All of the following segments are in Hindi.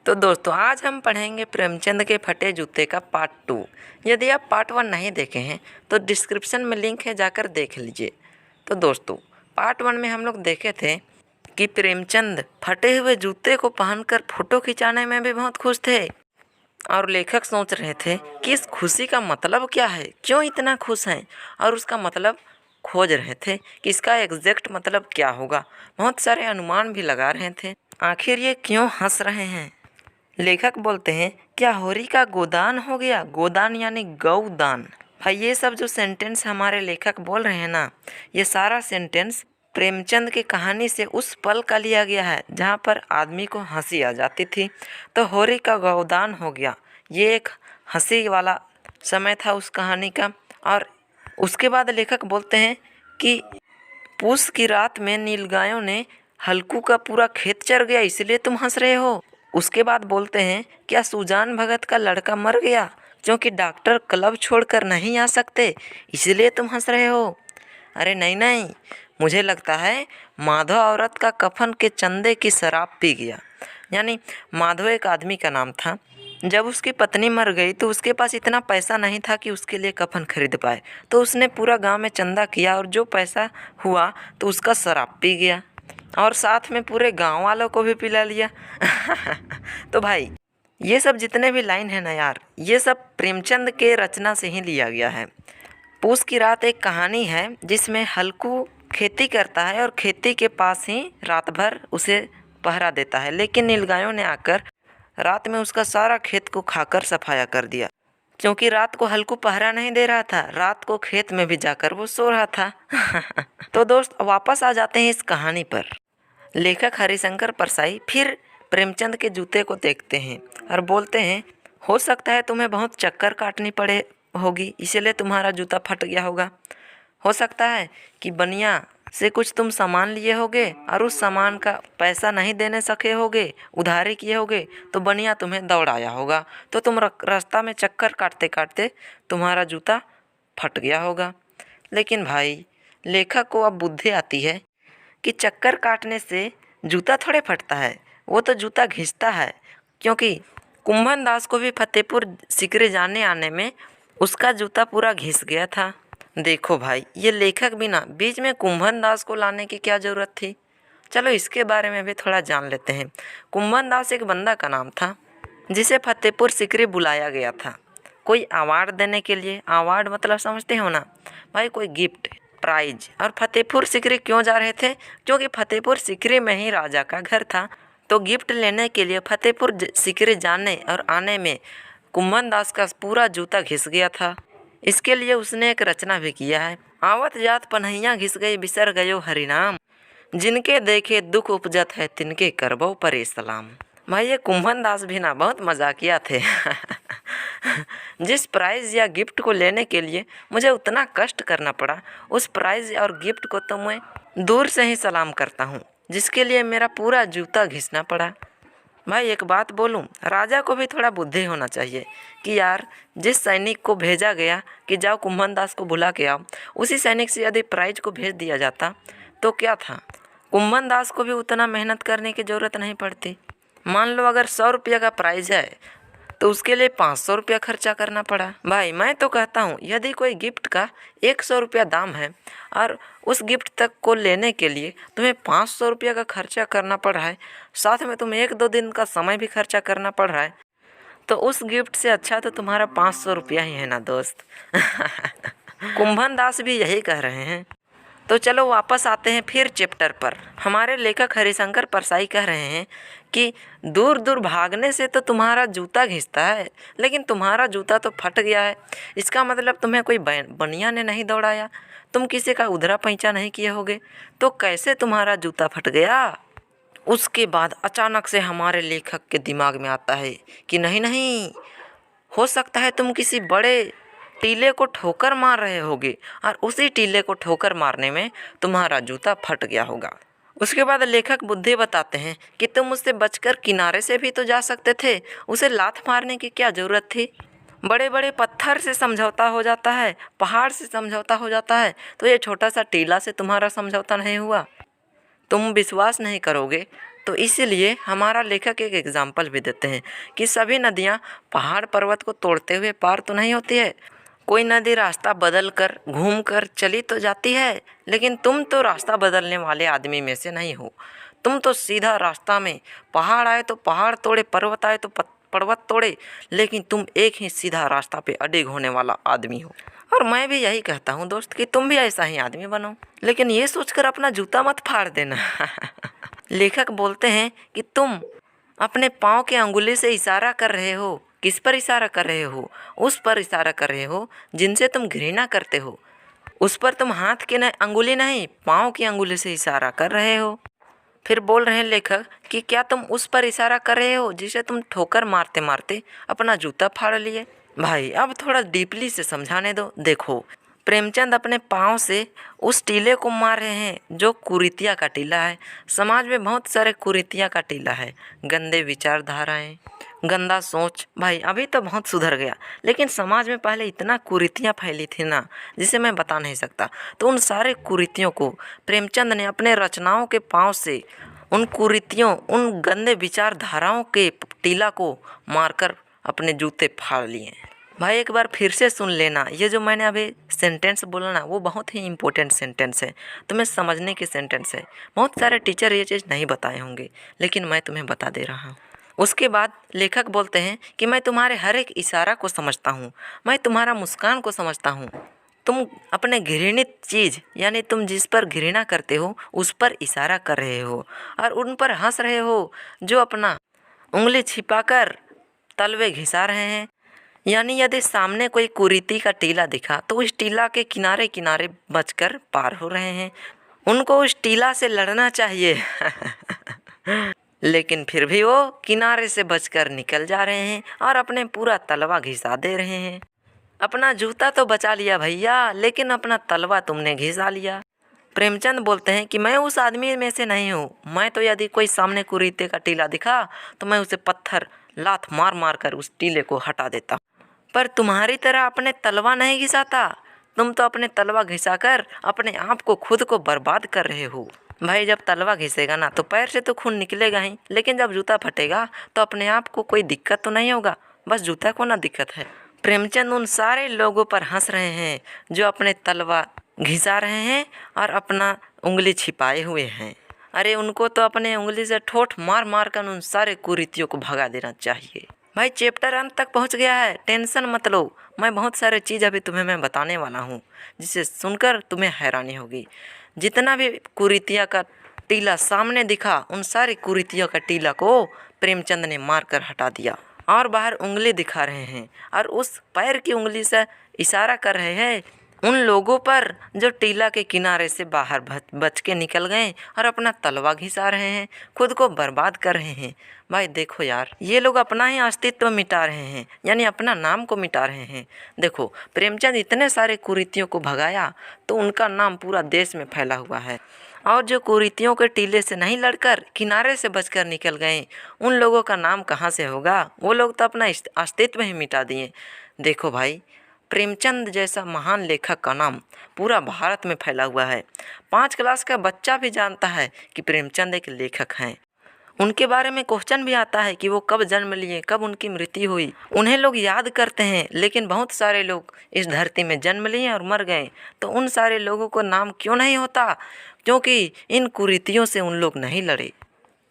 तो दोस्तों आज हम पढ़ेंगे प्रेमचंद के फटे जूते का पार्ट 2। यदि आप पार्ट 1 नहीं देखे हैं तो डिस्क्रिप्शन में लिंक है, जाकर देख लीजिए। तो दोस्तों पार्ट 1 में हम लोग देखे थे कि प्रेमचंद फटे हुए जूते को पहनकर फ़ोटो खिंचाने में भी बहुत खुश थे और लेखक सोच रहे थे कि इस खुशी का मतलब क्या है, क्यों इतना खुश हैं, और उसका मतलब खोज रहे थे कि इसका एग्जैक्ट मतलब क्या होगा। बहुत सारे अनुमान भी लगा रहे थे, आखिर ये क्यों हंस रहे हैं। लेखक बोलते हैं क्या होरी का गोदान हो गया। गोदान यानी गौदान। भाई ये सब जो सेंटेंस हमारे लेखक बोल रहे हैं ना, ये सारा सेंटेंस प्रेमचंद की कहानी से उस पल का लिया गया है जहाँ पर आदमी को हंसी आ जाती थी। तो होरी का गोदान हो गया, ये एक हंसी वाला समय था उस कहानी का। और उसके बाद लेखक बोलते हैं कि पूस की रात में नीलगायों ने हल्कू का पूरा खेत चर गया, इसलिए तुम हंस रहे हो। उसके बाद बोलते हैं क्या सुजान भगत का लड़का मर गया क्योंकि डॉक्टर क्लब छोड़कर नहीं आ सकते, इसलिए तुम हंस रहे हो। अरे नहीं नहीं, मुझे लगता है माधव औरत का कफन के चंदे की शराब पी गया। यानी माधव एक आदमी का नाम था। जब उसकी पत्नी मर गई तो उसके पास इतना पैसा नहीं था कि उसके लिए कफन खरीद पाए, तो उसने पूरा गांव में चंदा किया और जो पैसा हुआ तो उसका शराब पी गया और साथ में पूरे गांव वालों को भी पिला लिया। तो भाई ये सब जितने भी लाइन है ना यार, ये सब प्रेमचंद के रचना से ही लिया गया है। पूस की रात एक कहानी है जिसमें हल्कू खेती करता है और खेती के पास ही रात भर उसे पहरा देता है, लेकिन नीलगायों ने आकर रात में उसका सारा खेत को खाकर सफाया कर दिया। क्योंकि रात को हल्कू पहरा नहीं दे रहा था, रात को खेत में भी जाकर वो सो रहा था। तो दोस्त वापस आ जाते हैं इस कहानी पर। लेखक हरिशंकर परसाई फिर प्रेमचंद के जूते को देखते हैं और बोलते हैं हो सकता है तुम्हें बहुत चक्कर काटनी पड़े होगी, इसलिए तुम्हारा जूता फट गया होगा। हो सकता है कि बनिया से कुछ तुम सामान लिए होगे और उस सामान का पैसा नहीं देने सके होगे, उधारी किए होगे, तो बनिया तुम्हें दौड़ाया होगा, तो तुम रास्ता में चक्कर काटते काटते तुम्हारा जूता फट गया होगा। लेकिन भाई लेखक को अब बुद्धि आती है कि चक्कर काटने से जूता थोड़े फटता है, वो तो जूता घिसता है। क्योंकि कुंभन दास को भी फतेहपुर सिकरी जाने आने में उसका जूता पूरा घिस गया था। देखो भाई ये लेखक भी ना बीच में कुंभन दास को लाने की क्या ज़रूरत थी। चलो इसके बारे में भी थोड़ा जान लेते हैं। कुंभन दास एक बंदा का नाम था जिसे फतेहपुर सिकरी बुलाया गया था कोई अवार्ड देने के लिए। अवार्ड मतलब समझते हो ना भाई, कोई गिफ्ट प्राइज। और फतेहपुर सिकरी क्यों जा रहे थे, क्योंकि फतेहपुर सिकरी में ही राजा का घर था। तो गिफ्ट लेने के लिए फतेहपुर सिकरी जाने और आने में कुंभन दास का पूरा जूता घिस गया था। इसके लिए उसने एक रचना भी किया है। आवत जात पन्हैया घिस गई बिसर गयो हरिनाम, जिनके देखे दुख उपजत है तिनके करबो परे सलाम। भाई ये कुंभन दास भी ना बहुत मजाकिया थे। जिस प्राइज़ या गिफ्ट को लेने के लिए मुझे उतना कष्ट करना पड़ा, उस प्राइज़ और गिफ्ट को तो मैं दूर से ही सलाम करता हूँ, जिसके लिए मेरा पूरा जूता घिसना पड़ा। भाई एक बात बोलूं, राजा को भी थोड़ा बुद्धि होना चाहिए कि यार जिस सैनिक को भेजा गया कि जाओ कुंभन दास को बुला के आओ, उसी सैनिक से यदि प्राइज को भेज दिया जाता तो क्या था, कुंभन दास को भी उतना मेहनत करने की ज़रूरत नहीं पड़ती। मान लो अगर 100 रुपये का प्राइज़ है तो उसके लिए 500 रुपया खर्चा करना पड़ा। भाई मैं तो कहता हूँ यदि कोई गिफ्ट का 100 रुपया दाम है और उस गिफ्ट तक को लेने के लिए तुम्हें 500 रुपया का खर्चा करना पड़ रहा है, साथ में तुम्हें 1-2 दिन का समय भी खर्चा करना पड़ रहा है, तो उस गिफ्ट से अच्छा तो तुम्हारा 500 रुपया ही है ना दोस्त। कुंभन दास भी यही कह रहे हैं। तो चलो वापस आते हैं फिर चैप्टर पर। हमारे लेखक हरिशंकर परसाई कह रहे हैं कि दूर दूर भागने से तो तुम्हारा जूता घिसता है, लेकिन तुम्हारा जूता तो फट गया है। इसका मतलब तुम्हें कोई बनिया ने नहीं दौड़ाया, तुम किसी का उधरा पैंचा नहीं किए होगे, तो कैसे तुम्हारा जूता फट गया। उसके बाद अचानक से हमारे लेखक के दिमाग में आता है कि नहीं नहीं, हो सकता है तुम किसी बड़े टीले को ठोकर मार रहे होगे और उसी टीले को ठोकर मारने में तुम्हारा जूता फट गया होगा। उसके बाद लेखक बुद्धि बताते हैं कि तुम उससे बचकर किनारे से भी तो जा सकते थे, उसे लात मारने की क्या ज़रूरत थी। बड़े बड़े पत्थर से समझौता हो जाता है, पहाड़ से समझौता हो जाता है, तो ये छोटा सा टीला से तुम्हारा समझौता नहीं हुआ। तुम विश्वास नहीं करोगे तो इसीलिए हमारा लेखक एक एग्जाम्पल भी देते हैं कि सभी नदियाँ पहाड़ पर्वत को तोड़ते हुए पार तो नहीं होती है। कोई नदी रास्ता बदल कर घूम कर चली तो जाती है, लेकिन तुम तो रास्ता बदलने वाले आदमी में से नहीं हो। तुम तो सीधा रास्ता में, पहाड़ आए तो पहाड़ तोड़े, पर्वत आए तो पर्वत तोड़े, लेकिन तुम एक ही सीधा रास्ता पे अडिग होने वाला आदमी हो। और मैं भी यही कहता हूँ दोस्त कि तुम भी ऐसा ही आदमी बनो, लेकिन ये सोचकर अपना जूता मत फाड़ देना। लेखक बोलते हैं कि तुम अपने पाँव के अंगुली से इशारा कर रहे हो। किस पर इशारा कर रहे हो? उस पर इशारा कर रहे हो जिनसे तुम घृणा करते हो। उस पर तुम हाथ की अंगुली नहीं, पाँव की अंगुली से इशारा कर रहे हो। फिर बोल रहे हैं लेखक कि क्या तुम उस पर इशारा कर रहे हो जिसे तुम ठोकर मारते मारते अपना जूता फाड़ लिए? भाई अब थोड़ा डीपली से समझाने दो। देखो, प्रेमचंद अपने पाँव से उस टीले को मार रहे हैं जो कुरीतियाँ का टीला है। समाज में बहुत सारे कुरीतियाँ का टीला है, गंदे विचारधाराएं, गंदा सोच। भाई अभी तो बहुत सुधर गया, लेकिन समाज में पहले इतना कुरीतियाँ फैली थी ना, जिसे मैं बता नहीं सकता। तो उन सारे कुरीतियों को प्रेमचंद ने अपने रचनाओं के पाँव से, उन कुरीतियों, उन गंदे विचारधाराओं के टीला को मारकर अपने जूते फाड़ लिए। भाई एक बार फिर से सुन लेना, ये जो मैंने अभी सेंटेंस बोला ना, वो बहुत ही इम्पोर्टेंट सेंटेंस है, तुम्हें समझने की सेंटेंस है। बहुत सारे टीचर ये चीज़ नहीं बताए होंगे, लेकिन मैं तुम्हें बता दे रहा हूँ। उसके बाद लेखक बोलते हैं कि मैं तुम्हारे हर एक इशारा को समझता हूँ, मैं तुम्हारा मुस्कान को समझता हूँ। तुम अपने घृणित चीज़, यानी तुम जिस पर घृणा करते हो, उस पर इशारा कर रहे हो और उन पर हंस रहे हो जो अपना उंगली छिपाकर तलवे घिसा रहे हैं। यानी यदि सामने कोई कुरीति का टीला दिखा तो उस टीला के किनारे किनारे बचकर पार हो रहे हैं। उनको उस टीला से लड़ना चाहिए लेकिन फिर भी वो किनारे से बचकर निकल जा रहे हैं और अपने पूरा तलवा घिसा दे रहे हैं। अपना जूता तो बचा लिया भैया, लेकिन अपना तलवा तुमने घिसा लिया। प्रेमचंद बोलते हैं कि मैं उस आदमी में से नहीं हूँ। मैं तो यदि कोई सामने कुरीते का टीला दिखा तो मैं उसे पत्थर लात मार मार कर उस टीले को हटा देता, पर तुम्हारी तरह अपने तलवा नहीं घिसाता। तुम तो अपने तलवा घिसाकर अपने आप को, खुद को बर्बाद कर रहे हो। भाई जब तलवा घिसेगा ना तो पैर से तो खून निकलेगा ही, लेकिन जब जूता फटेगा तो अपने आप को कोई दिक्कत तो नहीं होगा, बस जूता को ना दिक्कत है। प्रेमचंद उन सारे लोगों पर हंस रहे हैं जो अपने तलवा घिसा रहे हैं और अपना उंगली छिपाए हुए हैं। अरे उनको तो अपने उंगली से ठोठ मार मार कर उन सारे कुरीतियों को भगा देना चाहिए। भाई चैप्टर अंत तक पहुंच गया है, टेंशन मत लो। मैं बहुत सारे चीज़ अभी तुम्हें मैं बताने वाला हूँ जिसे सुनकर तुम्हें हैरानी होगी। जितना भी कुरीतियाँ का टीला सामने दिखा, उन सारी कुरीतियों का टीला को प्रेमचंद ने मार कर हटा दिया और बाहर उंगली दिखा रहे हैं और उस पैर की उंगली से इशारा कर रहे हैं उन लोगों पर जो टीला के किनारे से बाहर बच के निकल गए और अपना तलवा घिसा रहे हैं, खुद को बर्बाद कर रहे हैं। भाई देखो यार, ये लोग अपना ही अस्तित्व मिटा रहे हैं, यानी अपना नाम को मिटा रहे हैं। देखो प्रेमचंद इतने सारे कुरीतियों को भगाया तो उनका नाम पूरा देश में फैला हुआ है, और जो कुरीतियों के टीले से नहीं लड़कर किनारे से बचकर निकल गए, उन लोगों का नाम कहाँ से होगा? वो लोग तो अपना अस्तित्व ही मिटा दिए। देखो भाई, प्रेमचंद जैसा महान लेखक का नाम पूरा भारत में फैला हुआ है। 5 क्लास का बच्चा भी जानता है कि प्रेमचंद एक लेखक हैं। उनके बारे में क्वेश्चन भी आता है कि वो कब जन्म लिए, कब उनकी मृत्यु हुई। उन्हें लोग याद करते हैं, लेकिन बहुत सारे लोग इस धरती में जन्म लिए और मर गए, तो उन सारे लोगों को नाम क्यों नहीं होता? क्योंकि इन कुरीतियों से उन लोग नहीं लड़े।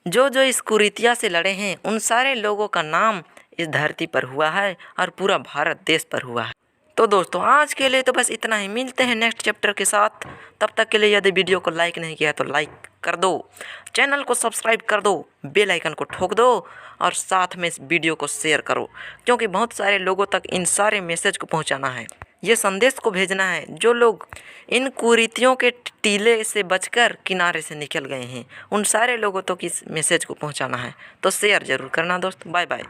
जो इस कुरीतिया से लड़े हैं, उन सारे लोगों का नाम इस धरती पर हुआ है और पूरा भारत देश पर हुआ है। तो दोस्तों आज के लिए तो बस इतना ही, मिलते हैं नेक्स्ट चैप्टर के साथ। तब तक के लिए यदि वीडियो को लाइक नहीं किया तो लाइक कर दो, चैनल को सब्सक्राइब कर दो, बेल आइकन को ठोक दो और साथ में इस वीडियो को शेयर करो, क्योंकि बहुत सारे लोगों तक इन सारे मैसेज को पहुंचाना है, ये संदेश को भेजना है। जो लोग इन कुरीतियों के टीले से बचकर किनारे से निकल गए हैं, उन सारे लोगों तक इस मैसेज को पहुँचाना है। तो शेयर ज़रूर करना दोस्त। Bye bye.